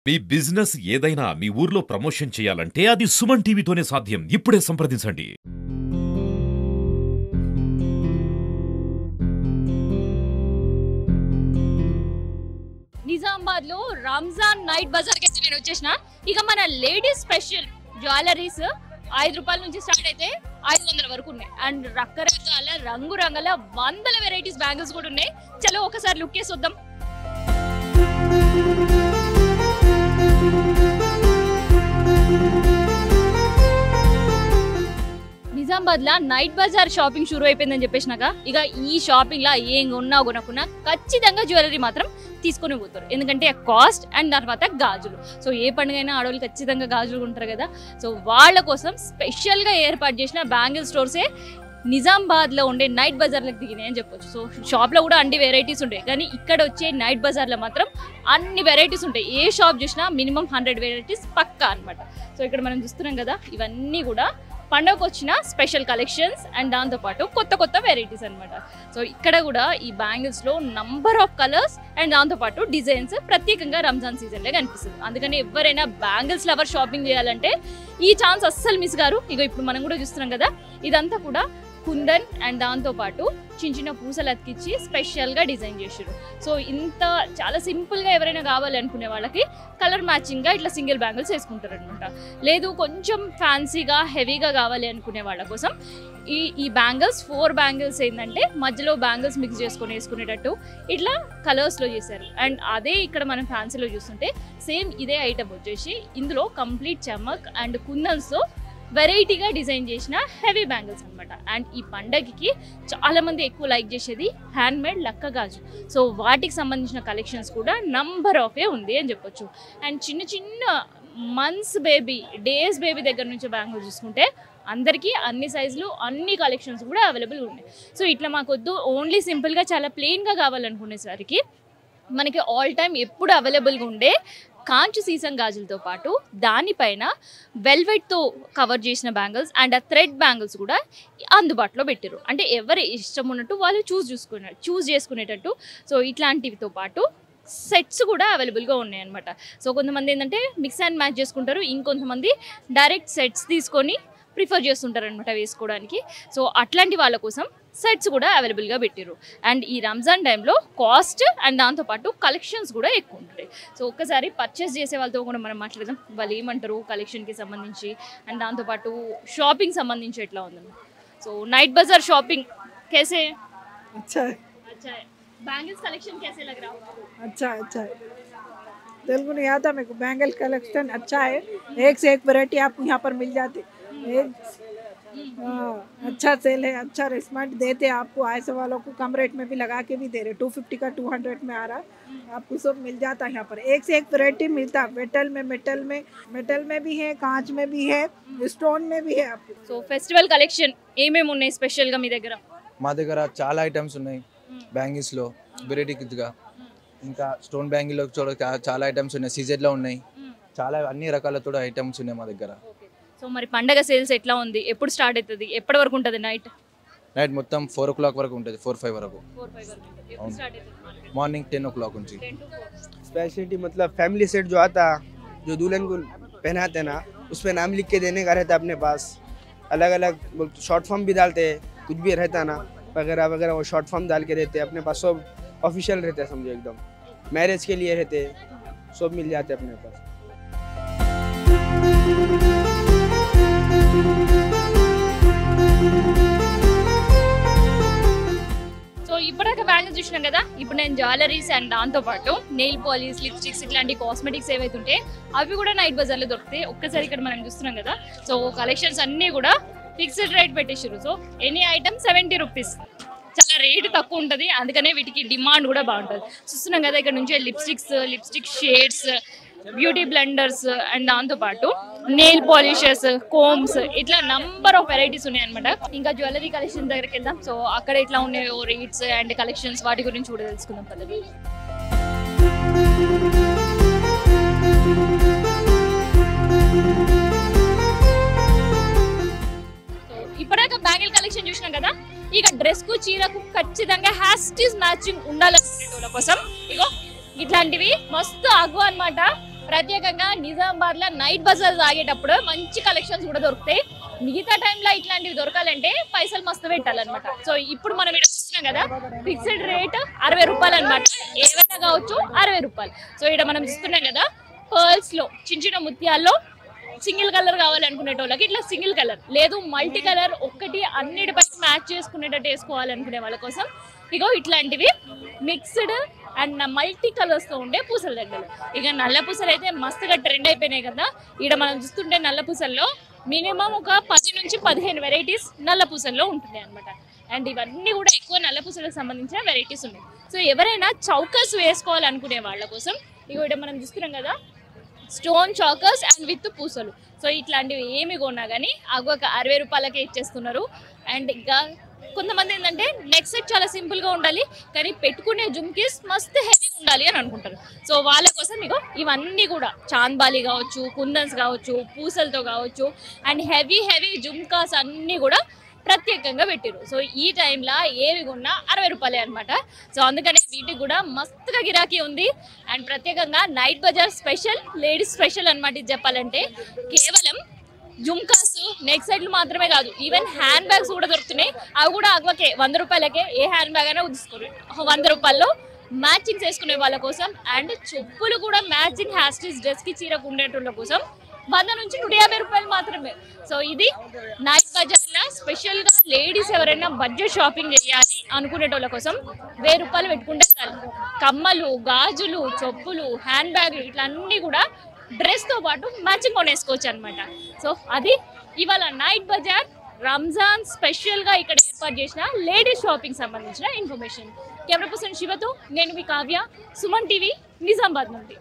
మీ business ఏదైనా మీ ఊర్లో promotion చేయాలంటే అది సుమన్ టీవీతోనే సాధ్యం. ఇప్పుడే సంప్రదించండి. నిజామాబాద్ లో రంజాన్ నైట్ బజార్ కి నేను వచ్చేసిన. ఇక మన లేడీస్ స్పెషల్ జ్యువెలరీస్ 5 రూపాయల నుంచి స్టార్ట్ అయితే 500 వరకు ఉన్నాయి. అండ్ రకరకాల రంగురంగుల వందల వెరైటీస్ బ్యాంగిల్స్ కూడా ఉన్నాయి. చలో ఒకసారి లుక్ చేసి వద్దాం. నిజామాబాద్ లా నైట్ బజార్ షాపింగ్ షురూ అయిపోయిందని చెప్పేసినాక ఇక ఈ షాపింగ్ లా ఏం కొనుక్కున్నా ఖచ్చితంగా జ్యువెలరీ మాత్రం తీసుకొని పోతారు. ఎందుకంటే కాస్ట్ అండ్ తర్వాత గాజులు. సో ఏ పండుగైనా ఆడవాళ్ళు ఖచ్చితంగా గాజులు ఉంటారు కదా. సో వాళ్ళ కోసం స్పెషల్గా ఏర్పాటు చేసిన బ్యాంగిల్ స్టోర్సే నిజామాబాద్లో ఉండే నైట్ బజార్లకు దిగినాయి అని చెప్పొచ్చు. సో షాప్లో కూడా అన్ని వెరైటీస్ ఉంటాయి, కానీ ఇక్కడ వచ్చే నైట్ బజార్లో మాత్రం అన్ని వెరైటీస్ ఉంటాయి. ఏ షాప్ చూసినా మినిమం 100 వెరైటీస్ పక్కా అనమాట. సో ఇక్కడ మనం చూస్తున్నాం కదా, ఇవన్నీ కూడా పండుగకు వచ్చిన స్పెషల్ కలెక్షన్స్ అండ్ దాంతోపాటు కొత్త కొత్త వెరైటీస్ అనమాట. సో ఇక్కడ కూడా ఈ బ్యాంగిల్స్లో నంబర్ ఆఫ్ కలర్స్ అండ్ దాంతోపాటు డిజైన్స్ ప్రత్యేకంగా రంజాన్ సీజన్లో కనిపిస్తుంది. అందుకని ఎవరైనా బ్యాంగిల్స్ లవర్ షాపింగ్ చేయాలంటే ఈ ఛాన్స్ అస్సలు మిస్ గారు. ఇక ఇప్పుడు మనం కూడా చూస్తున్నాం కదా, ఇదంతా కూడా కుందన్ అండ్ దాంతోపాటు చిన్న చిన్న పూసలు అతికిచ్చి స్పెషల్గా డిజైన్ చేసారు. సో ఇంత చాలా సింపుల్గా ఎవరైనా కావాలి అనుకునే వాళ్ళకి కలర్ మ్యాచింగ్గా ఇట్లా సింగిల్ బ్యాంగిల్స్ వేసుకుంటారు అనమాట. లేదు కొంచెం ఫ్యాన్సీగా హెవీగా కావాలి అనుకునే వాళ్ళ కోసం ఈ బ్యాంగిల్స్ 4 బ్యాంగిల్స్ ఏంటంటే మధ్యలో బ్యాంగిల్స్ మిక్స్ చేసుకొని వేసుకునేటట్టు ఇట్లా కలర్స్లో చేశారు. అండ్ అదే ఇక్కడ మనం ఫ్యాన్సీలో చూస్తుంటే సేమ్ ఇదే ఐటమ్ వచ్చేసి ఇందులో కంప్లీట్ చమక్ అండ్ కుందన్స్తో వెరైటీగా డిజైన్ చేసిన హెవీ బ్యాంగిల్స్ అనమాట. అండ్ ఈ పండగకి చాలామంది ఎక్కువ లైక్ చేసేది హ్యాండ్మేడ్ లక్క గాజు. సో వాటికి సంబంధించిన కలెక్షన్స్ కూడా నంబర్ ఆఫే ఉంది అని చెప్పొచ్చు. అండ్ చిన్న చిన్న మంత్స్ బేబీ, డేస్ బేబీ దగ్గర నుంచి బ్యాంగిల్స్ చూసుకుంటే అందరికీ అన్ని సైజులు అన్ని కలెక్షన్స్ కూడా అవైలబుల్ ఉన్నాయి. సో ఇట్లా మాకొద్దు ఓన్లీ సింపుల్గా చాలా ప్లెయిన్గా కావాలనుకునేసరికి మనకి ఆల్ టైమ్ ఎప్పుడు అవైలబుల్గా ఉండే కాంచు సీసం గాజులతో పాటు దానిపైన వెల్వెట్తో కవర్ చేసిన బ్యాంగిల్స్ అండ్ ఆ థ్రెడ్ బ్యాంగిల్స్ కూడా అందుబాటులో పెట్టారు. అంటే ఎవరి ఇష్టం ఉన్నట్టు వాళ్ళు చూస్ చేసుకునేటట్టు. సో ఇట్లాంటివితో పాటు సెట్స్ కూడా అవైలబుల్గా ఉన్నాయి అనమాట. సో కొంతమంది ఏంటంటే మిక్స్ అండ్ మ్యాచ్ చేసుకుంటారు, ఇంకొంతమంది డైరెక్ట్ సెట్స్ తీసుకొని ప్రిఫర్ చేస్తుంటారు అనమాట వేసుకోవడానికి. సో అట్లాంటి వాళ్ళ కోసం సెట్స్ కూడా అవైలబుల్గా పెట్టారు. అండ్ ఈ రంజాన్ టైంలో కాస్ట్ అండ్ దాంతోపాటు కలెక్షన్స్ కూడా ఎక్కువ ఉంటాయి. సో ఒక్కసారి పర్చేస్ చేసే వాళ్ళతో కూడా మనం మాట్లాడదాం, వాళ్ళు ఏమంటారు కలెక్షన్కి సంబంధించి అండ్ దాంతోపాటు షాపింగ్ సంబంధించి ఎట్లా ఉందని. సో నైట్ బజార్ షాపింగ్ कैसे अच्छा है, अच्छा है, बैंगल्स कलेक्शन कैसे लग रहा है? अच्छा है। तेलुगु नहीं आता मेरे को। बैंगल कलेक्शन अच्छा है, एक से एक वैरायटी आपको यहाँ पर मिल जाती। एक अच्छा सेल है, अच्छा रिस्पॉन्स देते हैं आपको। ऐसे वालों को कम रेट में भी लगा के भी दे रहे। 250 का 200 में आ रहा है, आपको सब मिल जाता है यहाँ पर। एक से एक वैरायटी मिलता है। मेटल में भी है, कांच में भी है, स्टोन में भी है आपको। సో ఫెస్టివల్ కలెక్షన్ ఏమేమి ఉన్నాయి స్పెషల్గా మీ దగ్గర? మా దగ్గర చాలా ఐటమ్స్ ఉన్నాయి. బ్యాంగిల్స్లో వెరైటీగా ఇంకా స్టోన్ బ్యాంగిల్లో చాలా ఐటమ్స్ ఉన్నాయి. సీజెడ్లో ఉన్నాయి, చాలా అన్ని రకాలతో ఐటమ్స్ ఉన్నాయి మా దగ్గర. సో మరి పండగ సేల్స్ ఎట్లా ఉంది? ఎప్పుడు స్టార్ట్ అవుతుంది? ఎప్పటి వరకు ఉంటుంది? నైట్ మొత్తం 4 o'clock వరకు ఉంటుంది, 4-5 వరకు. మార్నింग 10 o'clock నుంచి. स्पेशलिटी मतलब फैमिली सेट जो आता, जो दुल्हन को पहनाते हैं ना, उस पर नाम लिख के देने का रहता है अपने पास। अलग अलग शॉर्ट फॉर्म भी डालते हैं, कुछ भी रहता ना वगैरह वगैरह, वो शॉर्ट फॉर्म डाल के देते हैं अपने पास। सब ऑफिशियल रहते हैं, समझो एकदम मैरिज के लिए रहते, सब मिल जाते हैं अपने पास। సో ఇప్పటిదాకా బ్యాంగిల్స్ చూసినాం కదా, ఇప్పుడు నేను జ్యువెలరీస్ అండ్ దాంతోపాటు నెయిల్ పాలిష్, లిప్స్టిక్స్ ఇట్లాంటి కాస్మెటిక్స్ ఏవైతే ఉంటే అవి కూడా నైట్ బజార్లో దొరుకుతాయి. ఒక్కసారి ఇక్కడ మనం చూస్తున్నాం కదా, సో కలెక్షన్స్ అన్నీ కూడా ఫిక్స్డ్ రేట్ పెట్టేసారు. సో ఎనీ ఐటమ్ 70 రూపీస్, చాలా రేటు తక్కువ ఉంటుంది. అందుకనే వీటికి డిమాండ్ కూడా బాగుంటుంది. చూస్తున్నాం కదా, ఇక్కడ నుంచి lipstick shades, beauty blenders and దాంతోపాటు నెయిల్ పాలిషెస్, కోమ్స్, ఇట్లా నంబర్ ఆఫ్ వెరైటీస్ ఉన్నాయన్నమాట. ఇంకా జ్యువెలరీ కలెక్షన్ దగ్గరికి వెళ్దాం. సో అక్కడ ఎట్లా ఉన్నాయో రేట్స్ అండ్ కలెక్షన్స్ వాటి గురించి కూడా తెలుసుకుందాం పల్లవి. ఇప్పటిదాకా బ్యాంగిల్ కలెక్షన్ చూసినాం కదా, ఇక డ్రెస్ కు చీరకు ఖచ్చితంగా హ్యాస్టీస్ మ్యాచింగ్ ఉండాలనుకునే వాళ్ళ కోసం ఇగో ఇట్లాంటివి మస్తు అగ్గు అన్నమాట. ప్రత్యేకంగా నిజామాబాద్ లో నైట్ బజార్ తాగేటప్పుడు మంచి కలెక్షన్స్ కూడా దొరుకుతాయి. మిగతా టైంలో ఇట్లాంటివి దొరకాలంటే పైసలు మస్తు పెట్టాలన్నమాట. సో ఇప్పుడు మనం ఇక్కడ చూస్తున్నాం కదా, ఫిక్స్డ్ రేట్ 60 రూపాయలు అనమాట. ఏవైనా కావచ్చు 60 రూపాయలు. సో ఇక్కడ మనం చూస్తున్నాం కదా, పర్ల్స్ లో చిన్న చిన్న ముత్యాల్లో సింగిల్ కలర్ కావాలనుకునేటోళ్ళకి ఇట్లా సింగిల్ కలర్, లేదు మల్టీ కలర్ ఒక్కటి అన్నిటిపై మ్యాచ్ చేసుకునేటట్టు వేసుకోవాలనుకునే వాళ్ళ కోసం ఇగో ఇట్లాంటివి మిక్స్డ్ అండ్ మల్టీ కలర్స్ తో ఉండే పూసల దండలు. ఇక నల్ల పూసలు అయితే మస్తుగా ట్రెండ్ అయిపోయినాయి కదా. ఇక్కడ మనం చూస్తుంటే నల్ల పూసల్లో మినిమం ఒక 10 నుంచి 15 వెరైటీస్ నల్ల పూసల్లో ఉంటున్నాయి అనమాట. అండ్ ఇవన్నీ కూడా ఎక్కువ నల్ల పూసలకు సంబంధించిన వెరైటీస్ ఉన్నాయి. సో ఎవరైనా చౌకస్ వేసుకోవాలనుకునే వాళ్ళ కోసం ఇగో ఇక్కడ మనం చూస్తున్నాం కదా, స్టోన్ చాకర్స్ అండ్ విత్ పూసలు. సో ఇట్లాంటివి ఏమి కొన్నా కానీ ఒక 60 రూపాయలకే ఇచ్చేస్తున్నారు. అండ్ ఇంకా కొంతమంది ఏంటంటే నెక్ సెట్ చాలా సింపుల్ గా ఉండాలి కానీ పెట్టుకునే జుమ్కీస్ మస్తు హెవీగా ఉండాలి అని అనుకుంటారు. సో వాళ్ళ కోసం ఇగో ఇవన్నీ కూడా చాంద్బాలి కావచ్చు, కుందన్స్ కావచ్చు, పూసలతో కావచ్చు అండ్ హెవీ జుమ్కాస్ అన్నీ కూడా ప్రత్యేకంగా పెట్టారు. సో ఈ టైంలో ఏవి కొన్నా 60 రూపాయలే అనమాట. సో అందుకనే వీటికి కూడా మస్తుగా గిరాకీ ఉంది. అండ్ ప్రత్యేకంగా night bazaar special, ladies special అనమాట. ఇది చెప్పాలంటే కేవలం జుమ్కాస్, నెక్ సెట్లు మాత్రమే కాదు, ఈవెన్ హ్యాండ్ బ్యాగ్స్ కూడా దొరుకుతున్నాయి. అవి కూడా అగ్వకే 100 రూపాయలకే. ఏ హ్యాండ్ బ్యాగ్ అయినా తీసుకోరు 100 రూపాయల్లో మ్యాచింగ్ చేసుకునే వాళ్ళ కోసం. అండ్ చెప్పులు కూడా మ్యాచింగ్ హ్యాస్టీస్ డ్రెస్ కి చీరకు ఉండేటోళ్ళ కోసం 100 నుంచి 150 రూపాయలు మాత్రమే. సో ఇది నైట్ బజార్ లో స్పెషల్ గా లేడీస్ ఎవరైనా బడ్జెట్ షాపింగ్ చేయాలి అనుకునేటోళ్ళ కోసం 1000 రూపాయలు పెట్టుకుంటే చాలు. కమ్మలు, గాజులు, చెప్పులు, హ్యాండ్ బ్యాగ్లు ఇట్లా అన్ని కూడా డ్రెస్ తో పాటు మ్యాచింగ్ కొనేసుకోవచ్చు అనమాట. సో అది ఇవాళ నైట్ బజార్ రంజాన్ స్పెషల్ గా ఇక్కడ ఏర్పాటు చేసిన లేడీస్ షాపింగ్ సంబంధించిన ఇన్ఫర్మేషన్. కెమెరా పర్సన్ శివతో నేను మీ కావ్య, సుమన్ టీవీ, నిజామాబాద్ నుండి.